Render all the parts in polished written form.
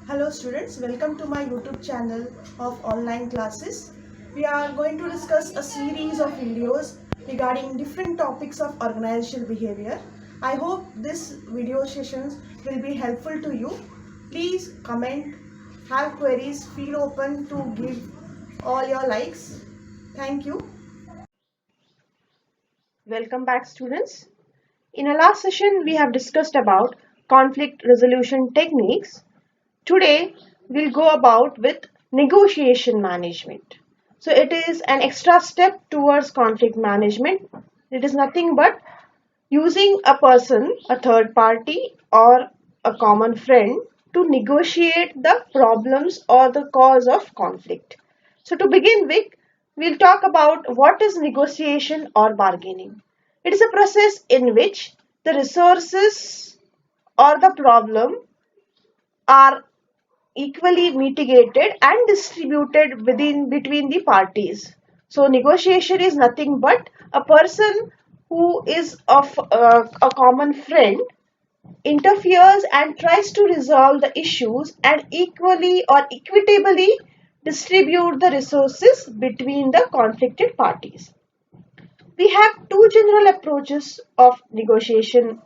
Hello students, welcome to my YouTube channel of online classes. We are going to discuss a series of videos regarding different topics of organizational behavior. I hope this video sessions will be helpful to you. Please comment, have queries, feel open to give all your likes. Thank you. Welcome back students. In our last session we have discussed about conflict resolution techniques. Today we'll go about with negotiation management. So it is an extra step towards conflict management. It is nothing but using a person, a third party or a common friend to negotiate the problems or the cause of conflict. So to begin with, we'll talk about what is negotiation or bargaining. It is a process in which the resources or the problem are equally mitigated and distributed within between the parties. So negotiation is nothing but a person who is of a common friend interferes and tries to resolve the issues and equally or equitably distribute the resources between the conflicted parties. We have two general approaches of negotiation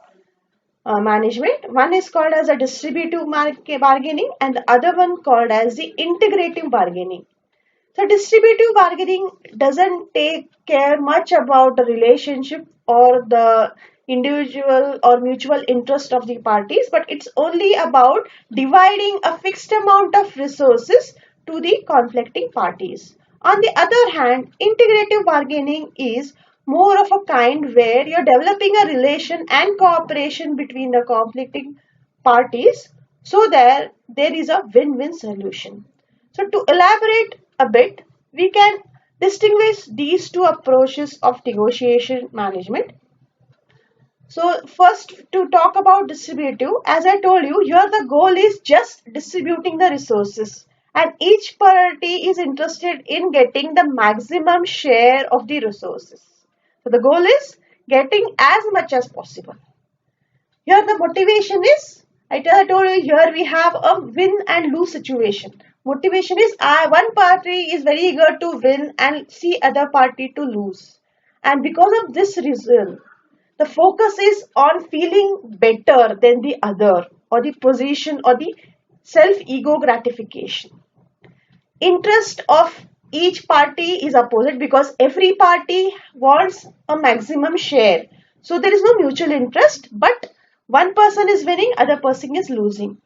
management. One is called as a distributive bargaining and the other one called as the integrative bargaining. So distributive bargaining doesn't take care much about the relationship or the individual or mutual interest of the parties, but it's only about dividing a fixed amount of resources to the conflicting parties. On the other hand, integrative bargaining is more of a kind where you're developing a relation and cooperation between the conflicting parties so there is a win-win solution. So to elaborate a bit, we can distinguish these two approaches of negotiation management. So first to talk about distributive, as I told you, here the goal is just distributing the resources and each party is interested in getting the maximum share of the resources. So the goal is getting as much as possible. Here the motivation is, I told you here we have a win and lose situation. Motivation is one party is very eager to win and see other party to lose. And because of this reason, the focus is on feeling better than the other or the position or the self-ego gratification. Interest of each party is opposite because every party wants a maximum share. So there is no mutual interest, but one person is winning, other person is losing.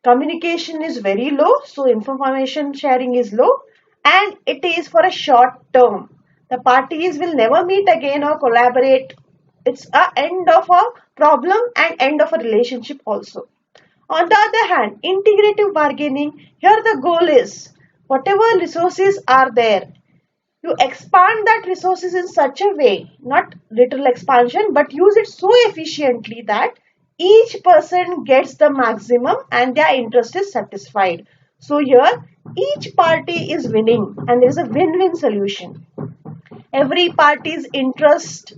Communication is very low, so information sharing is low and it is for a short term. The parties will never meet again or collaborate. It's a end of a problem and end of a relationship also. On the other hand, integrative bargaining, here the goal is whatever resources are there, you expand that resources in such a way, not literal expansion, but use it so efficiently that each person gets the maximum and their interest is satisfied. So here each party is winning and there is a win-win solution. Every party's interest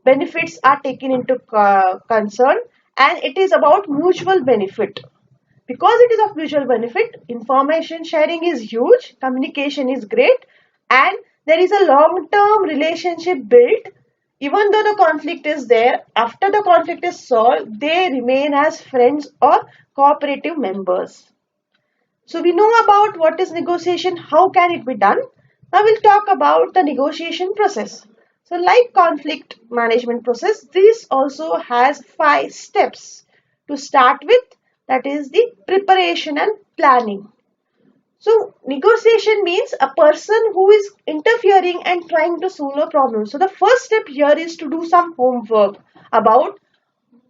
benefits are taken into concern and it is about mutual benefit. Because it is of mutual benefit, information sharing is huge, communication is great, and there is a long-term relationship built. Even though the conflict is there, after the conflict is solved, they remain as friends or cooperative members. So we know about what is negotiation, how can it be done. Now we'll talk about the negotiation process. So like conflict management process, this also has 5 steps to start with, that is the preparation and planning. So negotiation means a person who is interfering and trying to solve a problem. So the first step here is to do some homework about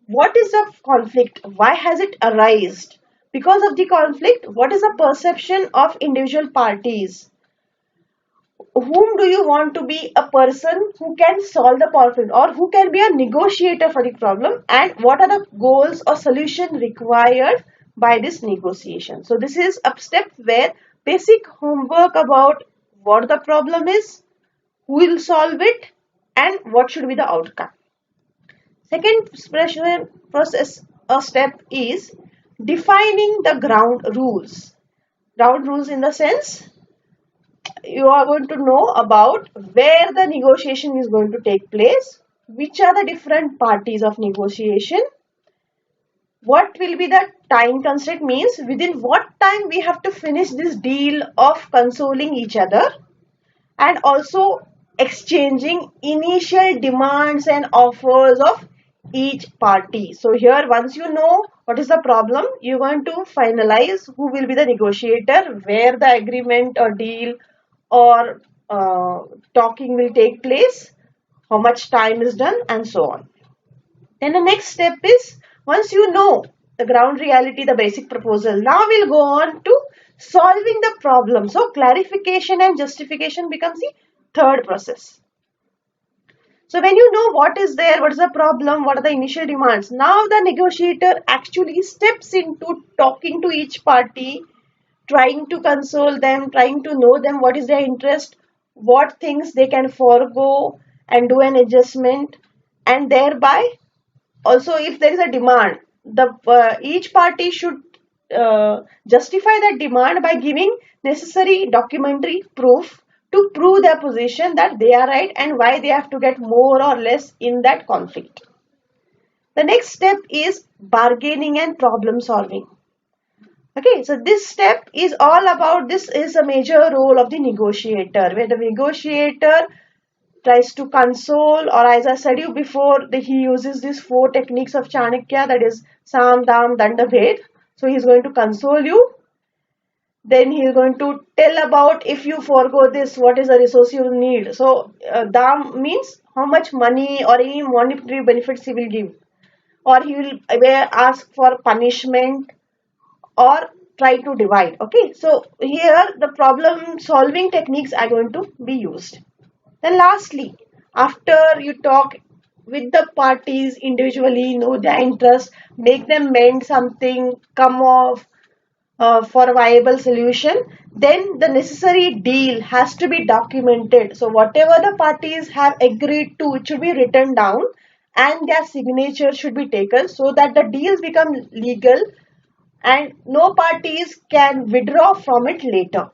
what is the conflict, why has it arisen, because of the conflict, what is the perception of individual parties, whom do you want to be a person who can solve the conflict or who can be a negotiator for the problem, and what are the goals or solution required by this negotiation. So this is a step where basic homework about what the problem is, who will solve it, and what should be the outcome. Second process or step is Defining the ground rules. Ground rules in the sense you are going to know about where the negotiation is going to take place, which are the different parties of negotiation, what will be the time constraint, means within what time we have to finish this deal of consoling each other, and also exchanging initial demands and offers of each party. So here, once you know what is the problem, you're going to finalize who will be the negotiator, where the agreement or deal or talking will take place, how much time is done, and so on. Then the next step is, once you know the ground reality, the basic proposal, now we'll go on to solving the problem. So clarification and justification becomes the third process. So when you know what is there, what is the problem, what are the initial demands, now the negotiator actually steps into talking to each party, trying to console them, trying to know them, what is their interest, what things they can forego and do an adjustment, and thereby also if there is a demand, the each party should justify that demand by giving necessary documentary proof to prove their position that they are right and why they have to get more or less in that conflict. The next step is bargaining and problem solving. Okay, so this step is all about, this is a major role of the negotiator, where the negotiator tries to console, or as I said you before, he uses these four techniques of Chanakya, that is Sam, Dam, Danda, Bhed. So he is going to console you. Then he is going to tell about, if you forego this, what is the resource you need. So Dam means how much money or any monetary benefits he will give, or he will ask for punishment or try to divide. Okay, so here the problem solving techniques are going to be used. Then lastly, after you talk with the parties individually, know their interests, make them mend something, come off for a viable solution, then the necessary deal has to be documented. So whatever the parties have agreed to, it should be written down and their signature should be taken so that the deals become legal and no parties can withdraw from it later.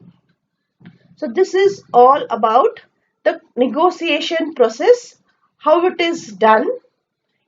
So this is all about the negotiation process, how it is done,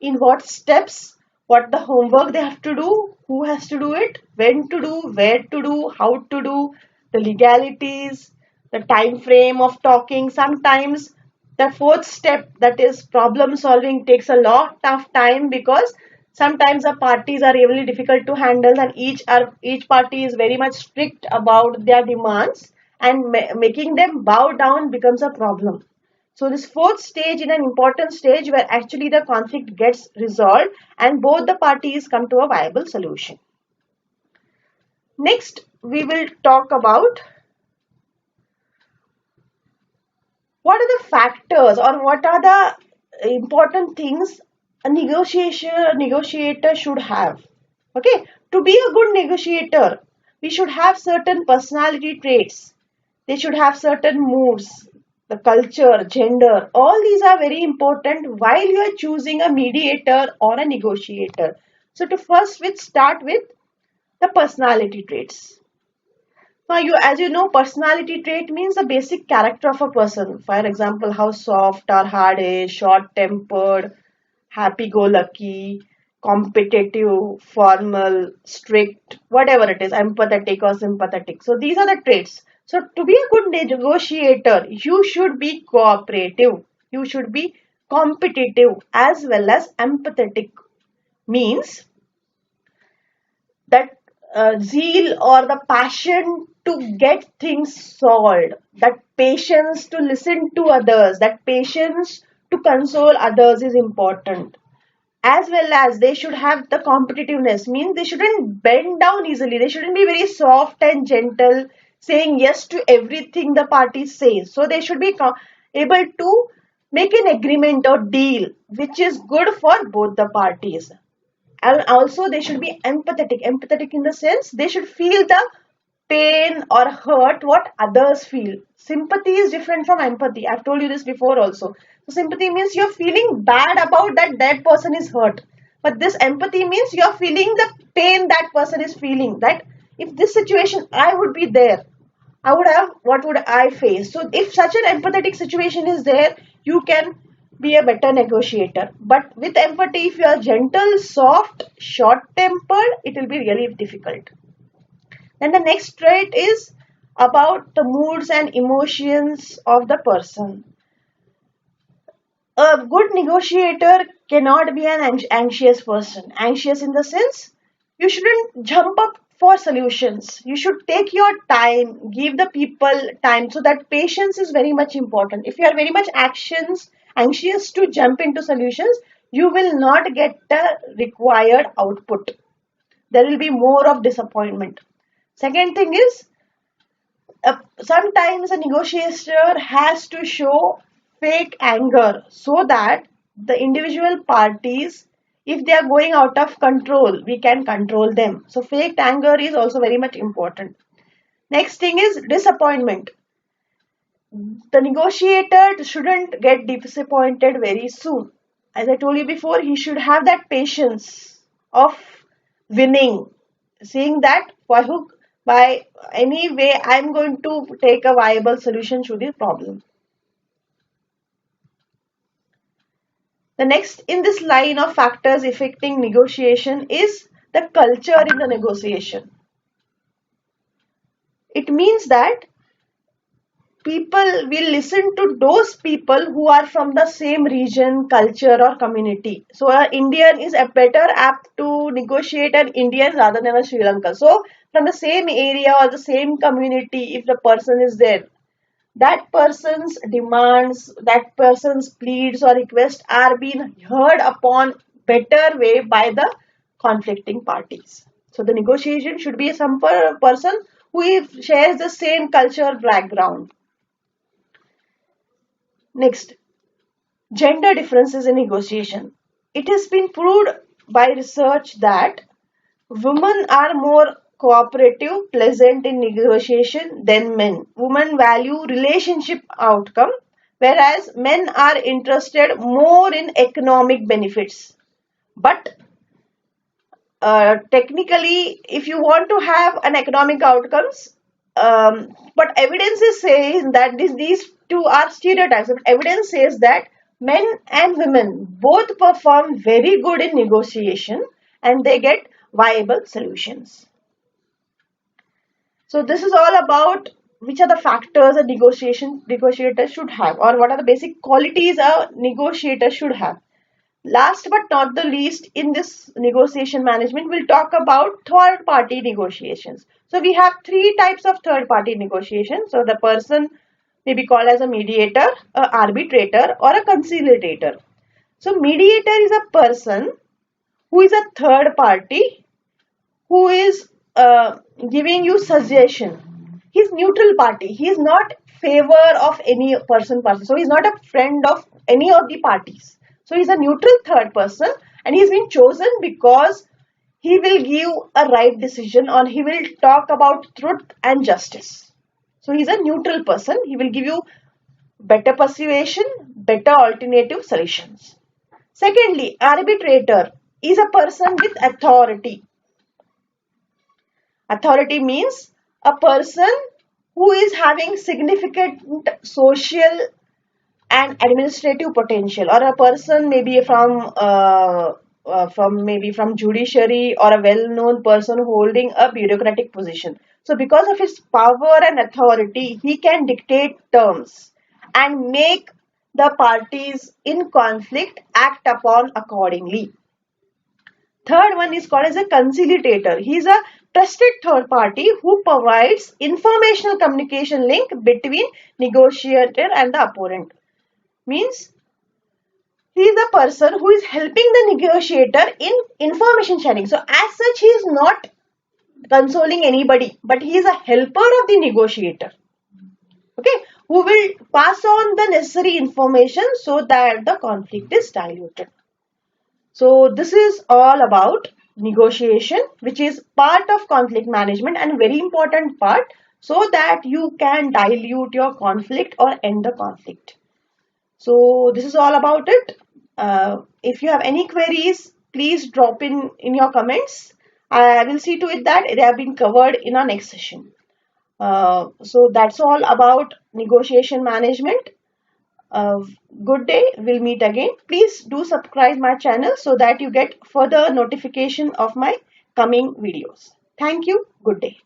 in what steps, what the homework they have to do, who has to do it, when to do, where to do, how to do, the legalities, the time frame of talking. Sometimes the fourth step, that is problem solving, takes a lot of time because sometimes the parties are really difficult to handle and each party is very much strict about their demands, and making them bow down becomes a problem. So this fourth stage is an important stage where actually the conflict gets resolved and both the parties come to a viable solution. Next, we will talk about what are the factors or what are the important things a negotiator should have. Okay, to be a good negotiator, we should have certain personality traits. They should have certain moves, the culture, gender, all these are very important while you are choosing a mediator or a negotiator. So to first we start with the personality traits. Now as you know, personality trait means the basic character of a person. For example, how soft or hard is, short tempered, happy go lucky, competitive, formal, strict, whatever it is, empathetic or sympathetic. So these are the traits. So to be a good negotiator, you should be cooperative. You should be competitive as well as empathetic. Means that zeal or the passion to get things solved, that patience to listen to others, that patience to console others is important. As well as they should have the competitiveness, means they shouldn't bend down easily, they shouldn't be very soft and gentle, saying yes to everything the party says. So they should be able to make an agreement or deal which is good for both the parties. And also they should be empathetic in the sense they should feel the pain or hurt what others feel. Sympathy is different from empathy, I've told you this before also. So sympathy means you're feeling bad about that person is hurt, But this empathy means you're feeling the pain that person is feeling, that if this situation I would be there, I would have, what would I face? So if such an empathetic situation is there, you can be a better negotiator. But with empathy, if you are gentle, soft, short tempered, it will be really difficult. Then the next trait is about the moods and emotions of the person. A good negotiator cannot be an anxious person. Anxious in the sense, you shouldn't jump up for solutions. You should take your time, give the people time. So that patience is very much important. If you are very much anxious to jump into solutions, you will not get the required output. There will be more of disappointment. Second thing is, sometimes a negotiator has to show fake anger so that the individual parties, if they are going out of control, we can control them. So fake anger is also very much important. Next thing is disappointment. The negotiator shouldn't get disappointed very soon. As I told you before, he should have that patience of winning, seeing that by hook, by any way, I'm going to take a viable solution to the problem. The next in this line of factors affecting negotiation is the culture in the negotiation. It means that people will listen to those people who are from the same region, culture, or community. So, an Indian is a better apt to negotiate an Indian rather than a Sri Lankan. So, from the same area or the same community, if the person is there, that person's demands, that person's pleads or requests are being heard upon better way by the conflicting parties. So, the negotiation should be some person who shares the same culture background. Next, gender differences in negotiation. It has been proved by research that women are more cooperative, pleasant in negotiation than men. Women value relationship outcome, whereas men are interested more in economic benefits. But technically, if you want to have an economic outcomes, but evidence is saying that these two are stereotypes. But evidence says that men and women both perform very good in negotiation and they get viable solutions. So this is all about which are the factors a negotiator should have, or what are the basic qualities a negotiator should have. Last but not the least, in this negotiation management, we'll talk about third party negotiations. So we have three types of third party negotiation. So the person may be called as a mediator, a arbitrator, or a conciliator. So mediator is a person who is a third party who is giving you suggestion. He's neutral party. He is not favor of any person. So he's not a friend of any of the parties. So he's a neutral third person and he's been chosen because he will give a right decision or he will talk about truth and justice. So he's a neutral person. He will give you better persuasion, better alternative solutions. Secondly, arbitrator is a person with authority. Authority means a person who is having significant social and administrative potential, or a person maybe from judiciary, or a well-known person holding a bureaucratic position. So because of his power and authority, he can dictate terms and make the parties in conflict act upon accordingly. Third one is called as a conciliator. He is a trusted third party who provides informational communication link between negotiator and the opponent. Means he is the person who is helping the negotiator in information sharing. So as such, he is not consoling anybody, but he is a helper of the negotiator. Okay, who will pass on the necessary information so that the conflict is diluted. So this is all about negotiation, which is part of conflict management and very important part, so that you can dilute your conflict or end the conflict. So this is all about it. If you have any queries, please drop in your comments. I will see to it that they have been covered in our next session. So that's all about negotiation management. Uh, Good day. We'll meet again. Please do subscribe my channel so that you get further notification of my coming videos. Thank you. Good day.